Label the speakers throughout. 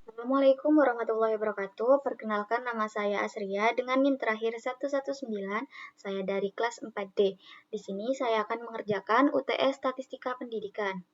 Speaker 1: Assalamualaikum warahmatullahi wabarakatuh. Perkenalkan, nama saya Asria dengan NIM terakhir 119. Saya dari kelas 4D. Di sini saya akan mengerjakan UTS Statistika Pendidikan.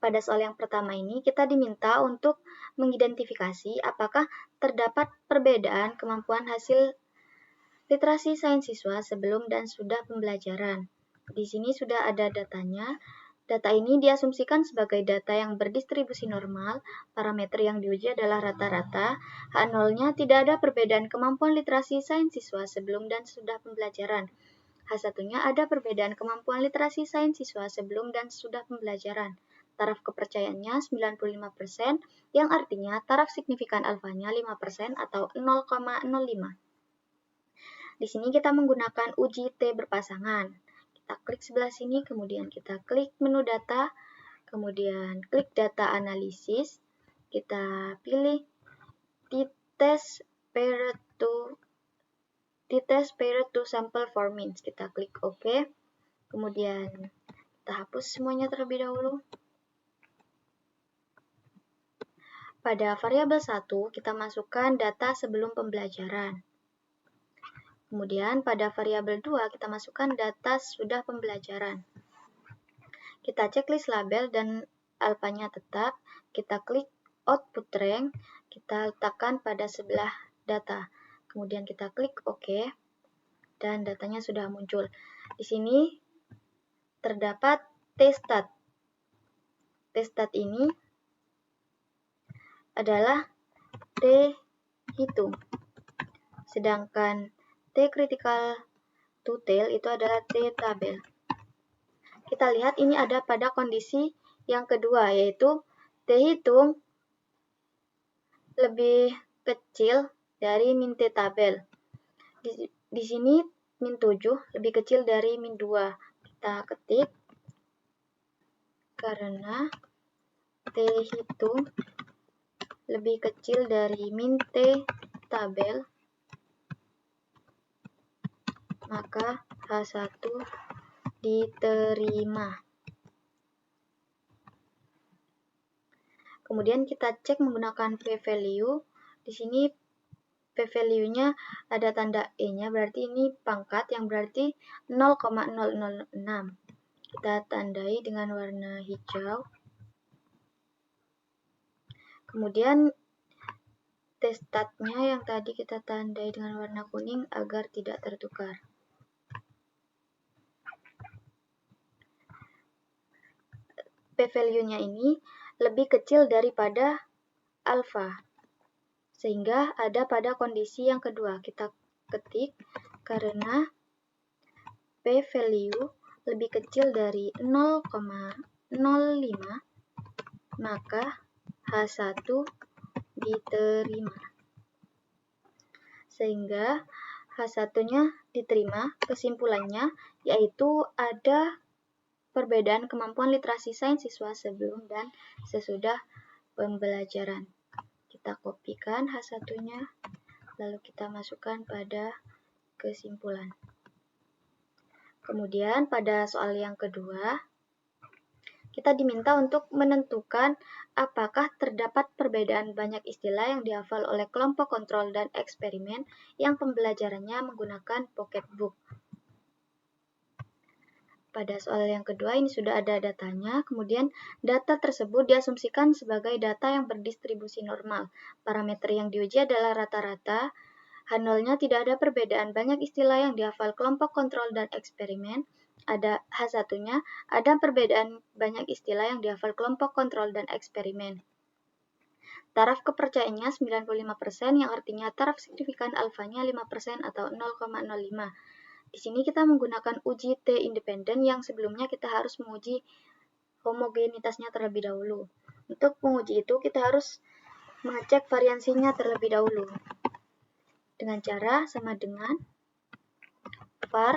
Speaker 1: Pada soal yang pertama ini kita diminta untuk mengidentifikasi apakah terdapat perbedaan kemampuan hasil literasi sains siswa sebelum dan sudah pembelajaran. Di sini sudah ada datanya. Data ini diasumsikan sebagai data yang berdistribusi normal, parameter yang diuji adalah rata-rata, H0-nya tidak ada perbedaan kemampuan literasi sains siswa sebelum dan sudah pembelajaran. H1-nya ada perbedaan kemampuan literasi sains siswa sebelum dan sudah pembelajaran. Taraf kepercayaannya 95%, yang artinya taraf signifikan alfanya 5% atau 0,05. Di sini kita menggunakan uji T berpasangan. Kita klik sebelah sini, kemudian kita klik menu data, kemudian klik data analisis, kita pilih t-test paired to sample for means. Kita klik OK, kemudian kita hapus semuanya terlebih dahulu. Pada variabel 1, kita masukkan data sebelum pembelajaran. Kemudian pada variabel 2 kita masukkan data sudah pembelajaran. Kita checklist label dan alfanya tetap, kita klik output rank, kita letakkan pada sebelah data. Kemudian kita klik OK dan datanya sudah muncul. Di sini terdapat t-stat. T-stat ini adalah T hitung. Sedangkan T critical to tail itu adalah T tabel. Kita lihat ini ada pada kondisi yang kedua, yaitu T hitung lebih kecil dari min T tabel. Di sini min 7 lebih kecil dari min 2. Kita ketik karena T hitung lebih kecil dari min T tabel, maka H1 diterima. Kemudian kita cek menggunakan p-value. Di sini p-value-nya ada tanda E-nya, berarti ini pangkat yang berarti 0,006. Kita tandai dengan warna hijau. Kemudian t-statnya yang tadi kita tandai dengan warna kuning agar tidak tertukar. P-value-nya ini lebih kecil daripada alfa, sehingga ada pada kondisi yang kedua. Kita ketik karena p-value lebih kecil dari 0,05, maka H1 diterima. Sehingga H1-nya diterima, kesimpulannya yaitu ada perbedaan kemampuan literasi sains siswa sebelum dan sesudah pembelajaran. Kita kopikan H1-nya, lalu kita masukkan pada kesimpulan. Kemudian pada soal yang kedua, kita diminta untuk menentukan apakah terdapat perbedaan banyak istilah yang dihafal oleh kelompok kontrol dan eksperimen yang pembelajarannya menggunakan pocketbook. Pada soal yang kedua ini sudah ada datanya, kemudian data tersebut diasumsikan sebagai data yang berdistribusi normal. Parameter yang diuji adalah rata-rata, H0-nya tidak ada perbedaan banyak istilah yang dihafal kelompok kontrol dan eksperimen. Ada H1-nya ada perbedaan banyak istilah yang dihafal kelompok kontrol dan eksperimen. Taraf kepercayaannya 95%, yang artinya taraf signifikan alfanya 5% atau 0,05. Di sini kita menggunakan uji T independen yang sebelumnya kita harus menguji homogenitasnya terlebih dahulu. Untuk menguji itu kita harus mengecek variansinya terlebih dahulu. Dengan cara sama dengan var,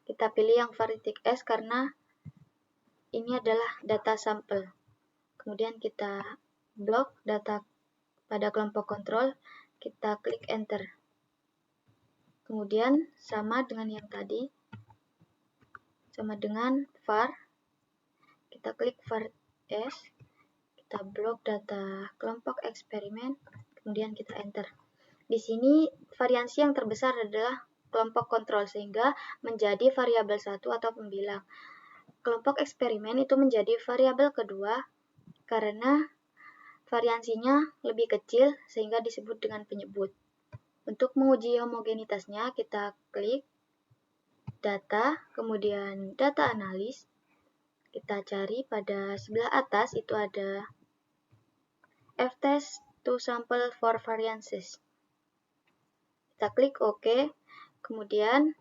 Speaker 1: kita pilih yang var titik S karena ini adalah data sampel. Kemudian kita blok data pada kelompok kontrol, kita klik enter. Kemudian sama dengan yang tadi, sama dengan var, kita klik var S, kita blok data kelompok eksperimen, kemudian kita enter. Di sini variansi yang terbesar adalah kelompok kontrol, sehingga menjadi variabel 1 atau pembilang. Kelompok eksperimen itu menjadi variabel kedua karena variansinya lebih kecil sehingga disebut dengan penyebut. Untuk menguji homogenitasnya, kita klik data, kemudian data analis. Kita cari pada sebelah atas itu ada F-test to sample for variances. Kita klik OK. Kemudian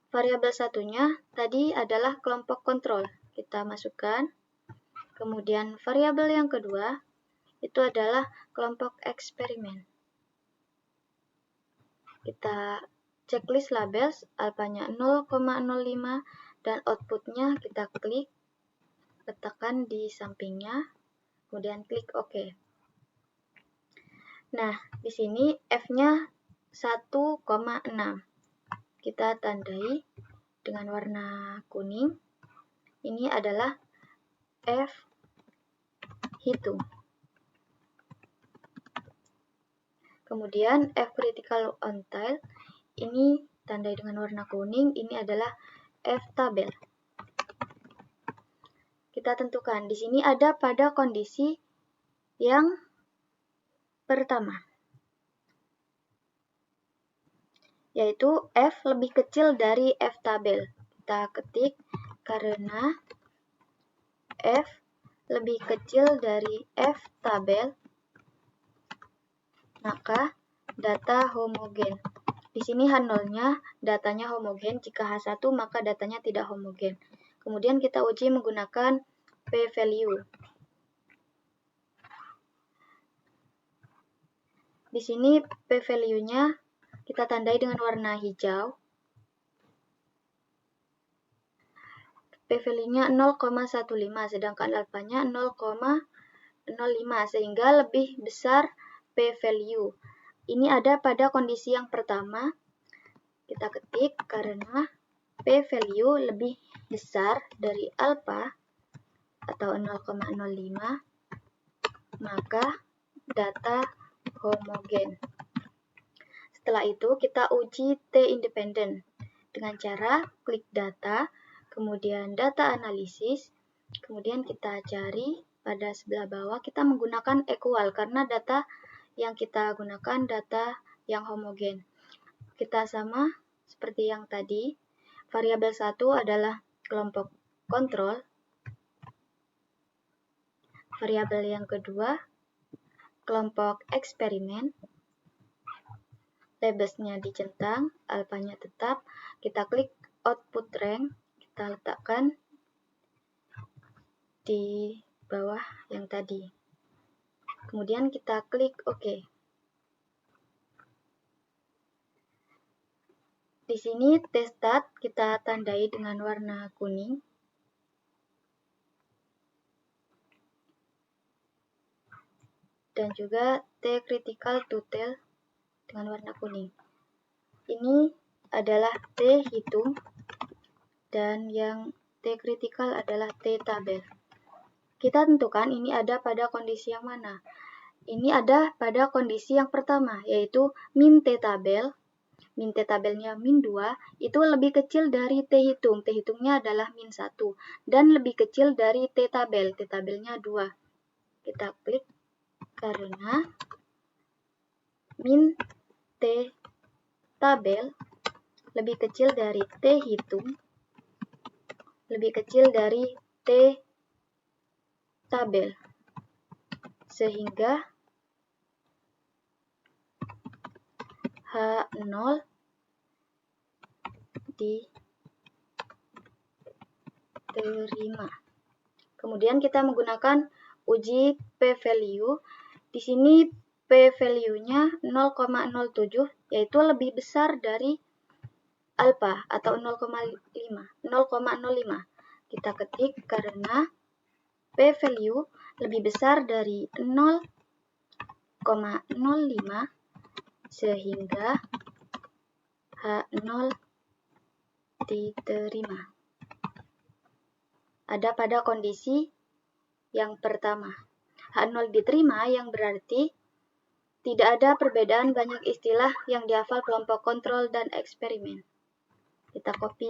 Speaker 1: variabel satunya tadi adalah kelompok kontrol. Kita masukkan. Kemudian variabel yang kedua itu adalah kelompok eksperimen. Kita checklist labels, alfanya 0,05 dan outputnya kita klik, letakkan di sampingnya, kemudian klik OK. Nah, di sini F-nya 1,6. Kita tandai dengan warna kuning. Ini adalah F hitung. Kemudian F critical on tail, ini tandai dengan warna kuning, ini adalah F tabel. Kita tentukan, di sini ada pada kondisi yang pertama, yaitu F lebih kecil dari F tabel. Kita ketik karena F lebih kecil dari F tabel, maka data homogen. Di sini H0-nya datanya homogen, jika H1 maka datanya tidak homogen. Kemudian kita uji menggunakan p-value. Di sini p-value-nya kita tandai dengan warna hijau. P-value-nya 0,15, sedangkan alfanya 0,05, sehingga lebih besar p-value. Ini ada pada kondisi yang pertama. Kita ketik karena p-value lebih besar dari alfa atau 0,05, maka data homogen. Setelah itu kita uji T-independent dengan cara klik data, kemudian data analisis, kemudian kita cari pada sebelah bawah, kita menggunakan equal karena data yang kita gunakan data yang homogen. Kita sama seperti yang tadi, variabel 1 adalah kelompok kontrol, variabel yang kedua kelompok eksperimen, labelsnya dicentang, alfanya tetap, kita klik output rank, kita letakkan di bawah yang tadi. Kemudian kita klik OK. Di sini T-stat kita tandai dengan warna kuning. Dan juga T-critical to tail dengan warna kuning. Ini adalah T-hitung dan yang T-critical adalah T-tabel. Kita tentukan ini ada pada kondisi yang mana. Ini ada pada kondisi yang pertama, yaitu min T-tabel. Min T-tabelnya min 2, itu lebih kecil dari T-hitung. T-hitungnya adalah min 1. Dan lebih kecil dari T-tabel. T-tabelnya 2. Kita klik karena min T-tabel lebih kecil dari T-hitung, lebih kecil dari T-tabel, sehingga H0 diterima. Kemudian kita menggunakan uji p-value. Di sini p-value-nya 0,07, yaitu lebih besar dari alfa atau 0,05. Kita ketik karena p-value lebih besar dari 0,05 sehingga H0 diterima. Ada pada kondisi Yang pertama, H0 diterima yang berarti tidak ada perbedaan banyak istilah yang dihafal kelompok kontrol dan eksperimen. Kita copy.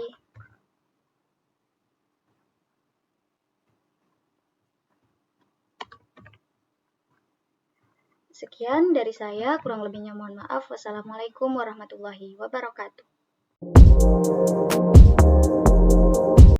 Speaker 1: Sekian dari saya, kurang lebihnya mohon maaf. Wassalamualaikum warahmatullahi wabarakatuh.